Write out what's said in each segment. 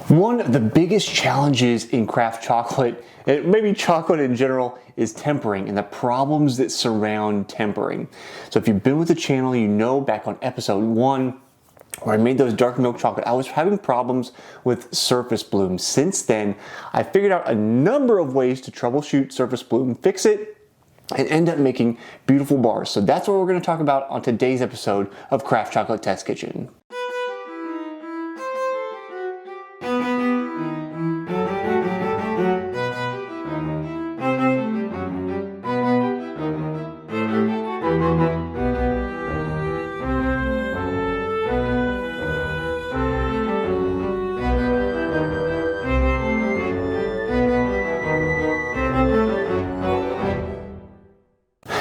One of the biggest challenges in craft chocolate, and maybe chocolate in general, is tempering and the problems that surround tempering. So if you've been with the channel, you know back on episode 1 where I made those dark milk chocolate, I was having problems with surface bloom. Since then, I figured out a number of ways to troubleshoot surface bloom, fix it, and end up making beautiful bars. So that's what we're going to talk about on today's episode of Craft Chocolate Test Kitchen.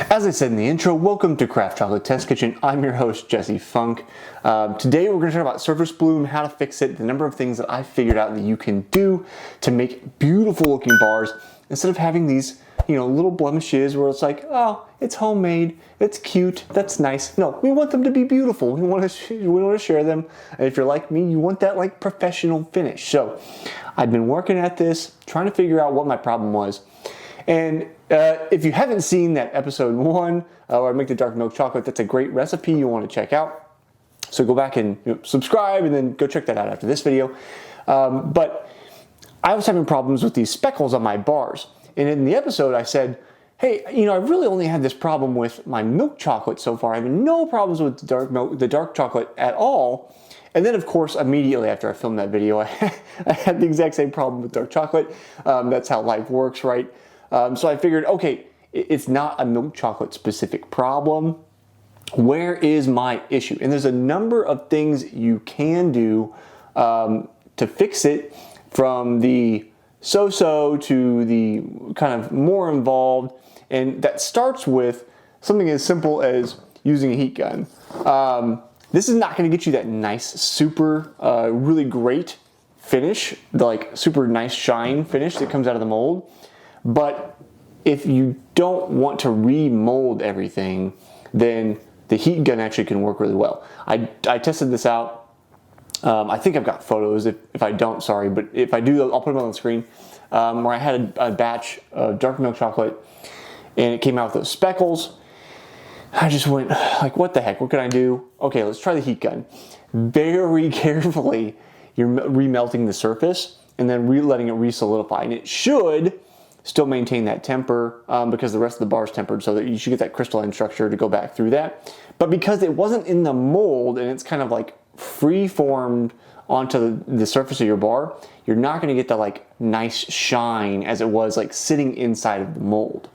As I said in the intro, welcome to Craft Chocolate Test Kitchen. I'm your host, Jesse Funk. Today we're going to talk about surface bloom, how to fix it, the number of things that I figured out that you can do to make beautiful looking bars instead of having these, little blemishes where it's like, oh, it's homemade, it's cute, that's nice. No, we want them to be beautiful. We want to share them. And if you're like me, you want that like professional finish. So I've been working at this, trying to figure out what my problem was. And if you haven't seen that episode 1, where I make the dark milk chocolate, that's a great recipe you want to check out. So go back and subscribe and then go check that out after this video. But I was having problems with these speckles on my bars. And in the episode I said, hey, I really only had this problem with my milk chocolate so far. I have no problems with the dark chocolate at all. And then, of course, immediately after I filmed that video, I had the exact same problem with dark chocolate. That's how life works, right? So I figured, okay, it's not a milk chocolate specific problem. Where is my issue? And there's a number of things you can do to fix it, from the so-so to the kind of more involved. And that starts with something as simple as using a heat gun. This is not going to get you that nice, super, really great finish, the like super nice shine finish that comes out of the mold. But if you don't want to remold everything, then the heat gun actually can work really well. I tested this out. I think I've got photos. If I don't, sorry, but if I do, I'll put them on the screen. Where I had a batch of dark milk chocolate, and it came out with those speckles. I just went like, what the heck? What can I do? Okay, let's try the heat gun. Very carefully, you're remelting the surface and then letting it re-solidify, and it should still maintain that temper because the rest of the bar is tempered, so that you should get that crystalline structure to go back through that. But because it wasn't in the mold and it's kind of like free-formed onto the surface of your bar, you're not going to get that like nice shine as it was like sitting inside of the mold.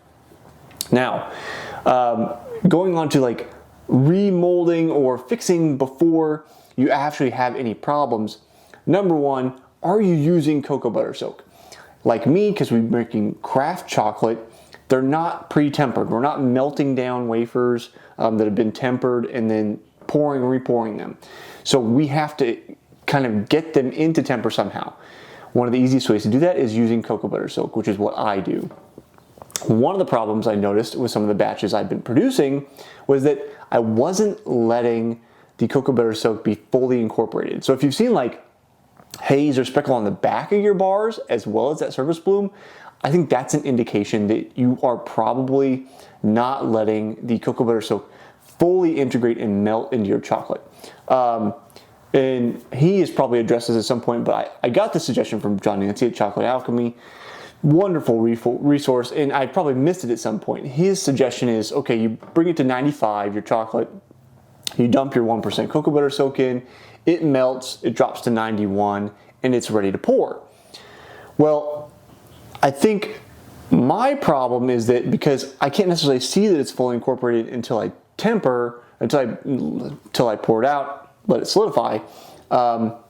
Now, going on to like remolding or fixing before you actually have any problems. Number 1, are you using cocoa butter soak? Like me, because we're making craft chocolate, they're not pre-tempered. We're not melting down wafers that have been tempered and then repouring them. So we have to kind of get them into temper somehow. One of the easiest ways to do that is using cocoa butter soak, which is what I do. One of the problems I noticed with some of the batches I've been producing was that I wasn't letting the cocoa butter soak be fully incorporated. So if you've seen like haze or speckle on the back of your bars as well as that surface bloom, I think that's an indication that you are probably not letting the cocoa butter soak fully integrate and melt into your chocolate. And he has probably addressed this at some point, but I got the suggestion from John Nancy at Chocolate Alchemy. Wonderful resource, and I probably missed it at some point. His suggestion is, okay, you bring it to 95, your chocolate, you dump your 1% cocoa butter soak in, it melts, it drops to 91, and it's ready to pour. Well, I think my problem is that because I can't necessarily see that it's fully incorporated until I temper, until I pour it out, let it solidify,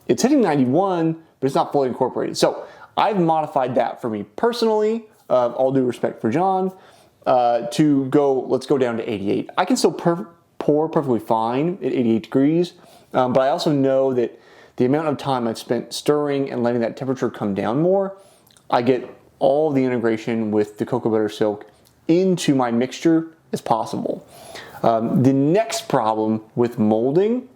it's hitting 91, but it's not fully incorporated. So I've modified that for me personally, all due respect for John, let's go down to 88. I can still pour perfectly fine at 88 degrees, but I also know that the amount of time I've spent stirring and letting that temperature come down more, I get all the integration with the cocoa butter soak into my mixture as possible. The next problem with molding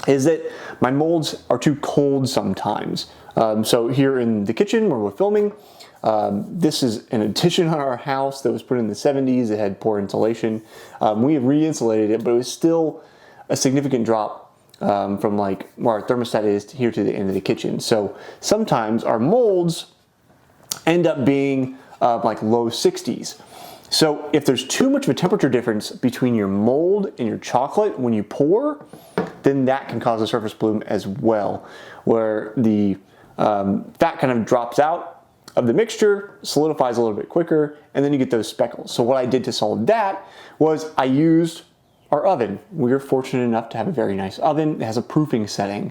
is that my molds are too cold sometimes. So here in the kitchen where we're filming, this is an addition on our house that was put in the 70s. It had poor insulation. We have re-insulated it, but it was still a significant drop from like where our thermostat is here to the end of the kitchen. So sometimes our molds end up being like low 60s. So if there's too much of a temperature difference between your mold and your chocolate when you pour, then that can cause a surface bloom as well, where the fat kind of drops out of the mixture, solidifies a little bit quicker, and then you get those speckles. So what I did to solve that was I used our oven. We are fortunate enough to have a very nice oven. It has a proofing setting,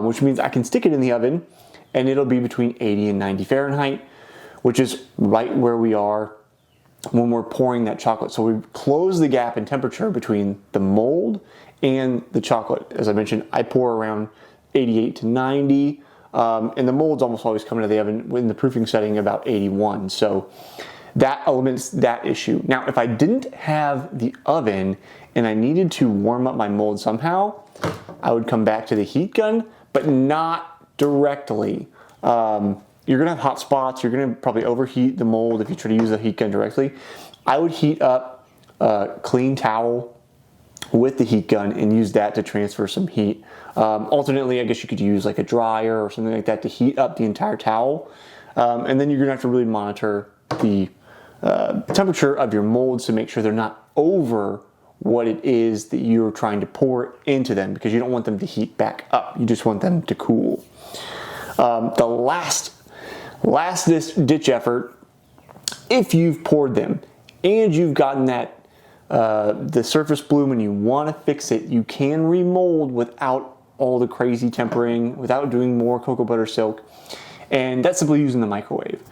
which means I can stick it in the oven and it'll be between 80 and 90 Fahrenheit, which is right where we are when we're pouring that chocolate. So we close the gap in temperature between the mold and the chocolate. As I mentioned, I pour around 88 to 90, and the mold's almost always coming to the oven in the proofing setting about 81. So that eliminates that issue. Now, if I didn't have the oven and I needed to warm up my mold somehow, I would come back to the heat gun, but not directly. You're gonna have hot spots. You're gonna probably overheat the mold if you try to use the heat gun directly. I would heat up a clean towel with the heat gun and use that to transfer some heat. Alternately, I guess you could use like a dryer or something like that to heat up the entire towel. And then you're gonna have to really monitor the temperature of your molds to make sure they're not over what it is that you're trying to pour into them, because you don't want them to heat back up. You just want them to cool. The last ditch effort, if you've poured them and you've gotten that the surface bloom and you want to fix it, you can remold without all the crazy tempering, without doing more cocoa butter silk, and that's simply using the microwave.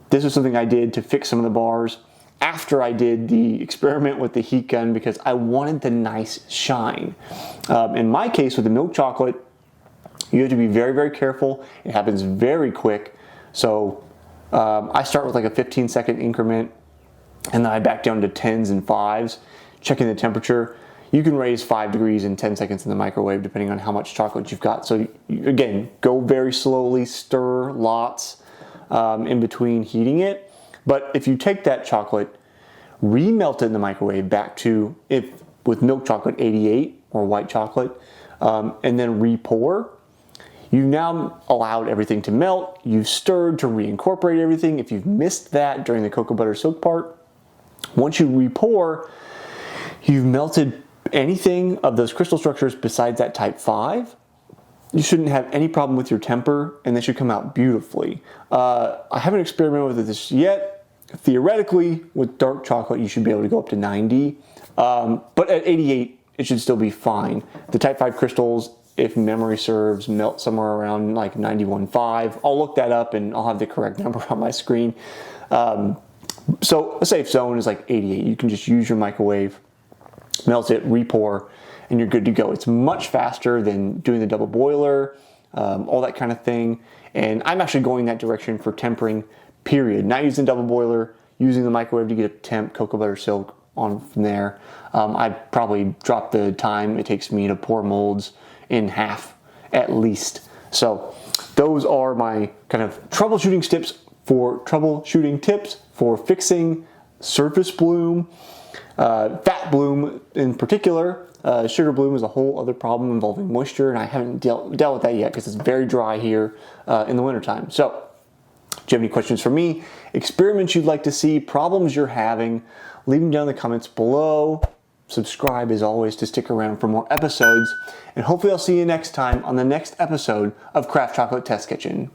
This is something I did to fix some of the bars after I did the experiment with the heat gun, because I wanted the nice shine. In my case with the milk chocolate, you have to be very, very careful. It happens very quick. So I start with like a 15-second increment, and then I back down to 10s and 5s, checking the temperature. You can raise 5 degrees in 10 seconds in the microwave, depending on how much chocolate you've got. So again, go very slowly, stir lots in between heating it. But if you take that chocolate, remelt it in the microwave back to, if with milk chocolate, 88 or white chocolate, and then re-pour, you've now allowed everything to melt. You've stirred to reincorporate everything. If you've missed that during the cocoa butter silk part, once you re-pour, you've melted anything of those crystal structures besides that type 5. You shouldn't have any problem with your temper, and they should come out beautifully. I haven't experimented with this yet. Theoretically, with dark chocolate, you should be able to go up to 90. But at 88, it should still be fine. The type 5 crystals, if memory serves, melt somewhere around like 91.5. I'll look that up and I'll have the correct number on my screen. So a safe zone is like 88. You can just use your microwave, melt it, re-pour, and you're good to go. It's much faster than doing the double boiler, all that kind of thing. And I'm actually going that direction for tempering, period. Not using double boiler, using the microwave to get a temp, cocoa butter silk on from there. I'd probably drop the time it takes me to pour molds in half at least. So those are my kind of troubleshooting tips for fixing surface bloom, fat bloom in particular. Sugar bloom is a whole other problem involving moisture, and I haven't dealt with that yet because it's very dry here in the wintertime. So do you have any questions for me, experiments you'd like to see, problems you're having, leave them down in the comments below. Subscribe as always to stick around for more episodes, and hopefully I'll see you next time on the next episode of Craft Chocolate Test Kitchen.